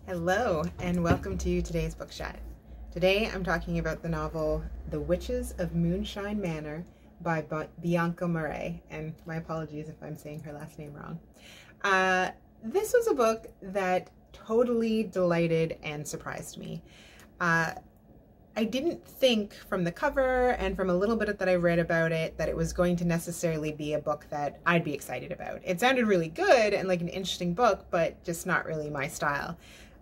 Hello and welcome to today's book chat. Today I'm talking about the novel The Witches of Moonshyne Manor by Bianca Marais, and my apologies if I'm saying her last name wrong. This was a book that totally delighted and surprised me. I didn't think from the cover and from a little bit that I read about it that it was going to necessarily be a book that I'd be excited about. It sounded really good and like an interesting book, but just not really my style.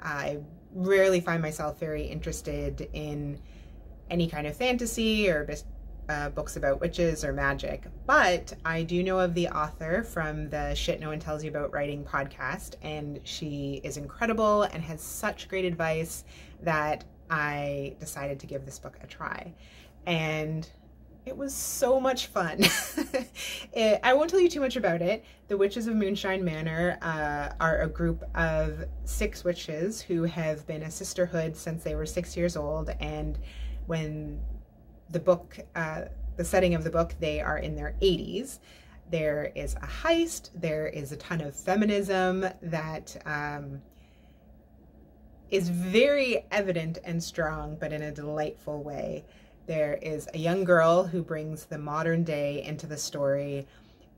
I rarely find myself very interested in any kind of fantasy or books about witches or magic, but I do know of the author from the Shit No One Tells You About Writing podcast, and she is incredible and has such great advice that I decided to give this book a try, and it was so much fun. I won't tell you too much about it. The Witches of Moonshyne Manor are a group of 6 witches who have been a sisterhood since they were 6 years old, and when the book, the setting of the book, they are in their 80s. There is a heist, there is a ton of feminism that is very evident and strong, but in a delightful way. There is a young girl who brings the modern day into the story,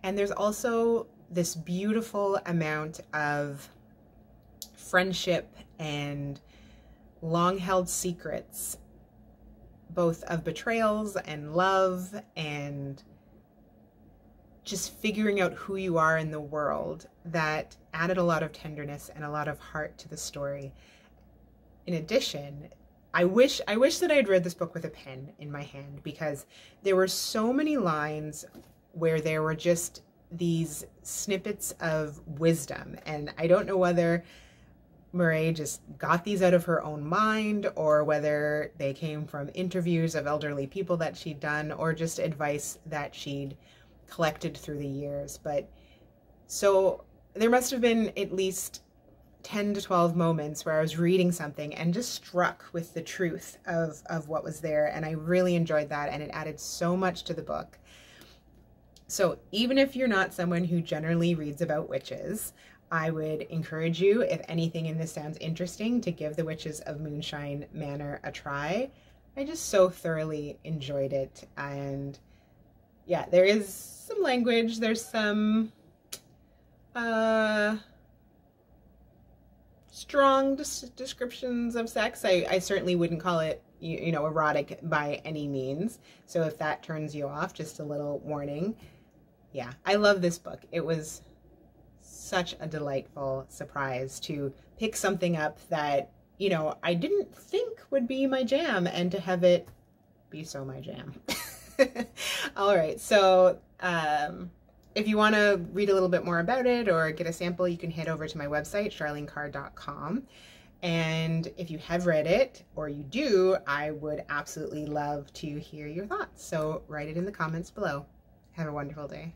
and there's also this beautiful amount of friendship and long-held secrets, both of betrayals and love and just figuring out who you are in the world, that added a lot of tenderness and a lot of heart to the story. In addition, I wish that I had read this book with a pen in my hand, because there were so many lines where there were just these snippets of wisdom, and I don't know whether Marais just got these out of her own mind or whether they came from interviews of elderly people that she'd done or just advice that she'd collected through the years. But so there must have been at least 10 to 12 moments where I was reading something and just struck with the truth of what was there, and I really enjoyed that, and it added so much to the book. So even if you're not someone who generally reads about witches, I would encourage you, if anything in this sounds interesting, to give The Witches of Moonshyne Manor a try. I just so thoroughly enjoyed it, and yeah, there is some language, there's some strong descriptions of sex. I certainly wouldn't call it, you know, erotic by any means. So if that turns you off, just a little warning. Yeah, I love this book. It was such a delightful surprise to pick something up that, you know, I didn't think would be my jam, and to have it be so my jam. All right, so if you want to read a little bit more about it or get a sample, you can head over to my website, charlenecarr.com. And if you have read it, or you do, I would absolutely love to hear your thoughts. So write it in the comments below. Have a wonderful day.